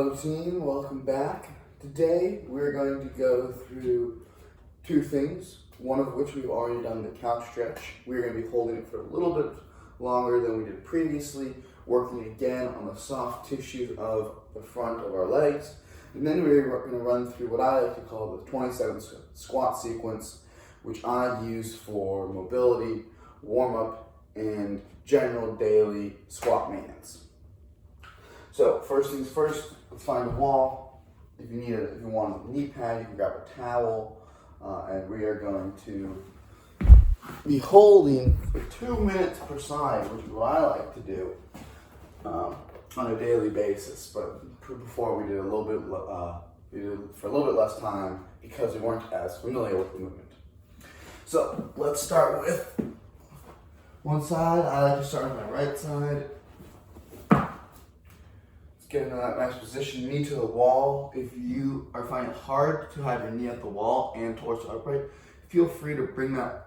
Hello team, welcome back. Today we're going to go through two things, one of which we've already done, the calf stretch. We're going to be holding it for a little bit longer than we did previously, working again on the soft tissue of the front of our legs. And then we're going to run through what I like to call the 27 squat sequence, which I use for mobility, warm-up, and general daily squat maintenance. So first things first, let's find a wall. If you want a knee pad, you can grab a towel, and we are going to be holding for 2 minutes per side, which is what I like to do on a daily basis. But before we did a little bit, we did it for a little bit less time because we weren't as familiar with the movement. So let's start with one side. I like to start with my right side. Get into that nice position, knee to the wall. If you are finding it hard to have your knee at the wall and torso upright, feel free to bring that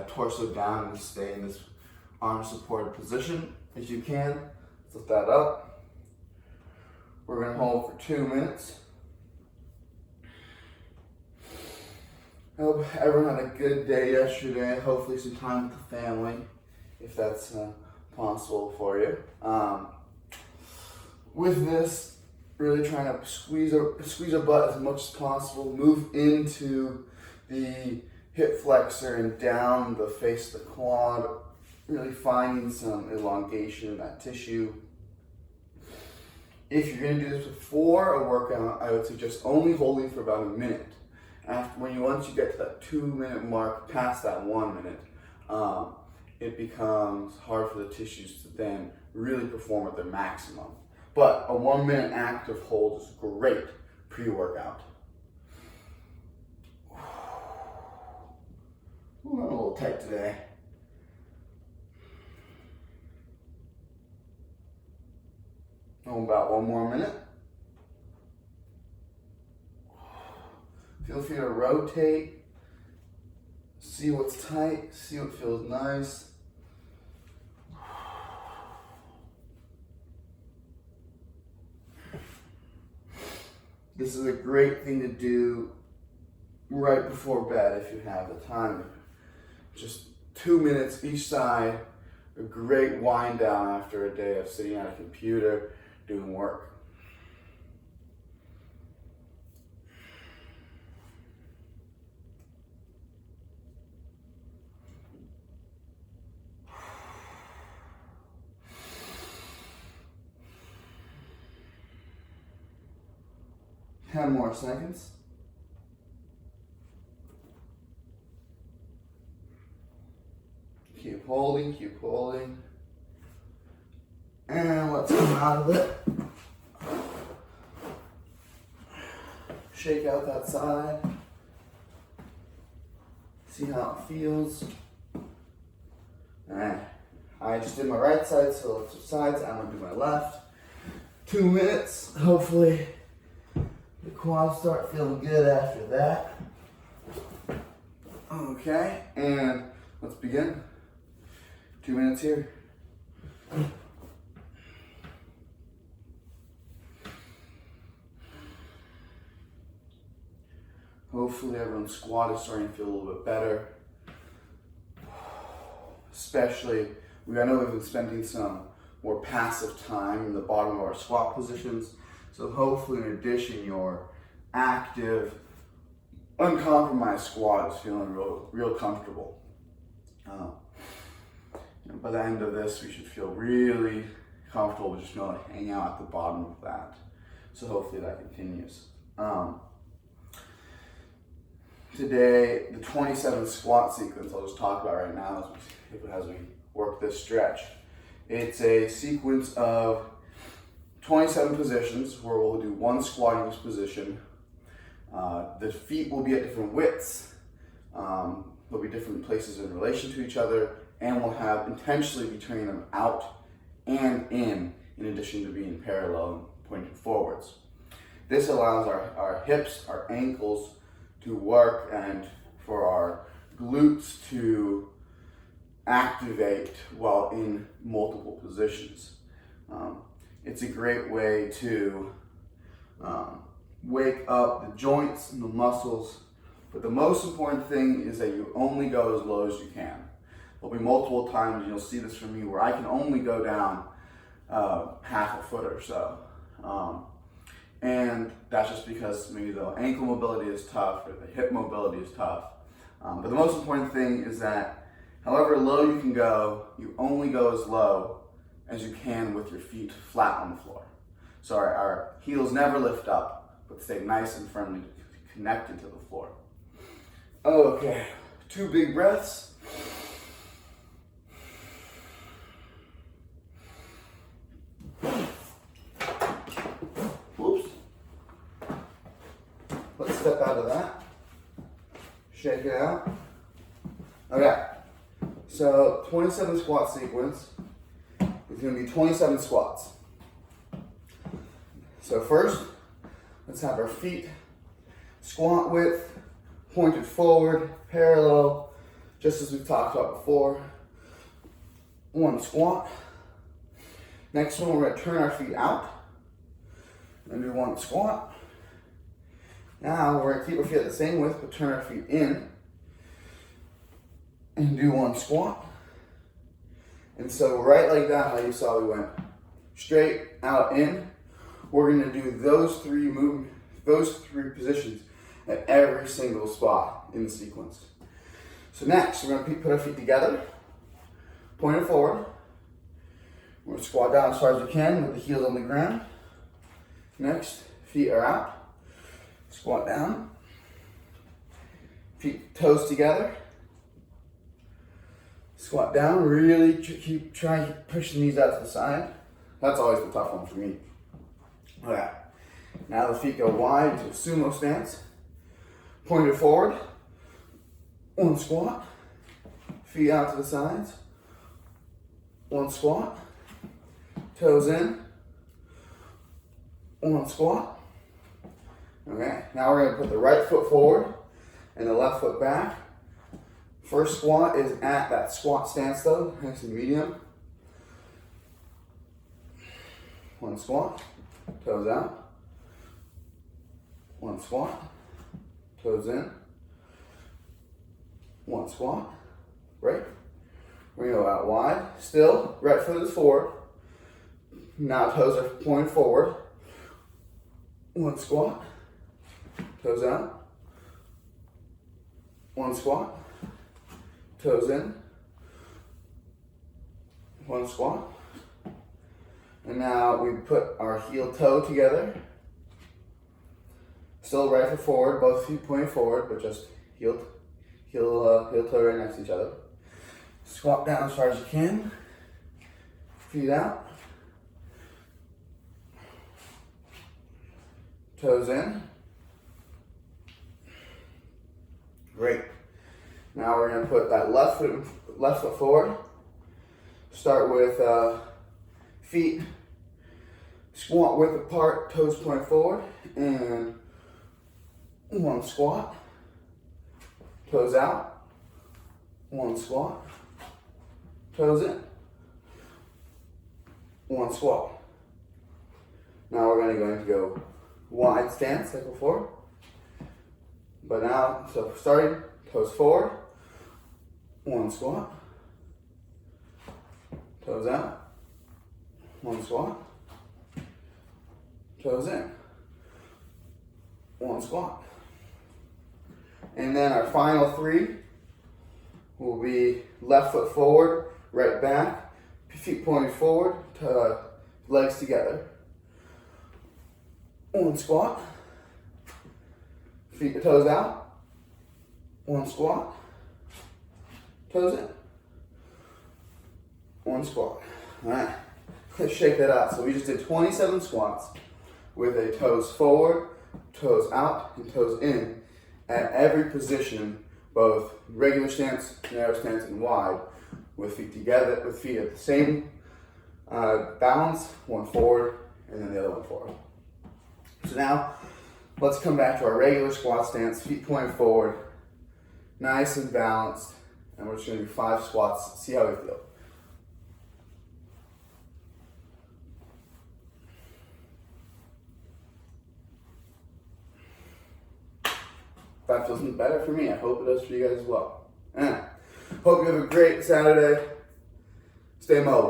torso down and stay in this arm supported position as you can. Let's lift that up. We're gonna hold for 2 minutes. I hope everyone had a good day yesterday. Hopefully some time with the family, if that's possible for you. With this, really trying to squeeze our butt as much as possible, move into the hip flexor and down the face of the quad, really finding some elongation in that tissue. If you're gonna do this before a workout, I would suggest only holding for about a minute. Once you get to that 2 minute mark, past that 1 minute, it becomes hard for the tissues to then really perform at their maximum. But a 1 minute active hold is great pre-workout. Ooh, I'm a little tight today. About 1 more minute. Feel free to rotate. See what's tight, see what feels nice. This is a great thing to do right before bed if you have the time. Just 2 minutes each side, a great wind down after a day of sitting at a computer doing work. Ten more seconds. Keep holding, keep holding. And let's come out of it. Shake out that side. See how it feels. Alright. I just did my right side, so let's switch sides. I'm gonna do my left. 2 minutes, hopefully. The quads start feeling good after that. Okay, and let's begin. 2 minutes here. Hopefully everyone's squat is starting to feel a little bit better. Especially, I know we've been spending some more passive time in the bottom of our squat positions. So hopefully, in addition, your active, uncompromised squat is feeling real comfortable. By the end of this, we should feel really comfortable with just being able to hang out at the bottom of that. So hopefully that continues. Today, the 27 squat sequence I'll just talk about right now as we work this stretch. It's a sequence of 27 positions where we'll do one squat in each position. The feet will be at different widths. They'll be different places in relation to each other, and we'll have intentionally between them out and in addition to being parallel and pointing forwards. This allows our hips, our ankles to work and for our glutes to activate while in multiple positions. It's a great way to wake up the joints and the muscles. But the most important thing is that you only go as low as you can. There'll be multiple times, and you'll see this from me, where I can only go down half a foot or so. And that's just because maybe the ankle mobility is tough or the hip mobility is tough. But the most important thing is that however low you can go, you only go as low as you can with your feet flat on the floor. So our heels never lift up, but stay nice and firmly connected to the floor. Okay, 2 big breaths. Whoops. Let's step out of that. Shake it out. Okay, so 27 squat sequence. It's going to be 27 squats. So first, let's have our feet squat width, pointed forward, parallel, just as we've talked about before. 1 squat. Next one, we're going to turn our feet out and do 1 squat. Now we're going to keep our feet at the same width, but turn our feet in and do 1 squat. And so right like that, how you saw we went straight, out, in. We're going to do those 3 positions at every single spot in the sequence. So next, we're going to put our feet together, pointed forward. We're going to squat down as far as we can with the heels on the ground. Next, feet are out. Squat down. Feet, toes together. Squat down. Really keep trying to push the knees out to the side. That's always the tough one for me. Okay. Now the feet go wide into a sumo stance. Pointed forward. 1 squat. Feet out to the sides. 1 squat. Toes in. 1 squat. Okay, now we're going to put the right foot forward and the left foot back. First squat is at that squat stance though, nice and medium. 1 squat, toes out. 1 squat, toes in. 1 squat, break. We're going to go out wide. Still, right foot is forward. Now toes are pointed forward. 1 squat. Toes out. 1 squat. Toes in. 1 squat. And now we put our heel toe together. Still right foot forward, both feet pointing forward, but just heel toe right next to each other. Squat down as far as you can. Feet out. Toes in. Great. Now we're going to put that left foot forward. Start with feet squat width apart, toes point forward, and 1 squat. Toes out. 1 squat. Toes in. 1 squat. Now we're going to go wide stance like before. But now, so starting, toes forward, 1 squat, toes out, 1 squat, toes in, 1 squat. And then our final 3 will be left foot forward, right back, feet pointing forward, legs together. 1 squat. Feet, toes out. 1 squat. Toes in. 1 squat. All right, let's shake that out. So we just did 27 squats with a toes forward, toes out, and toes in at every position, both regular stance, narrow stance, and wide, with feet together, with feet at the same balance, 1 forward, and then the other 1 forward. So now, let's come back to our regular squat stance, feet pointing forward, nice and balanced, and we're just going to do 5 squats, see how we feel. That feels better for me. I hope it does for you guys as well. Hope you have a great Saturday. Stay mobile.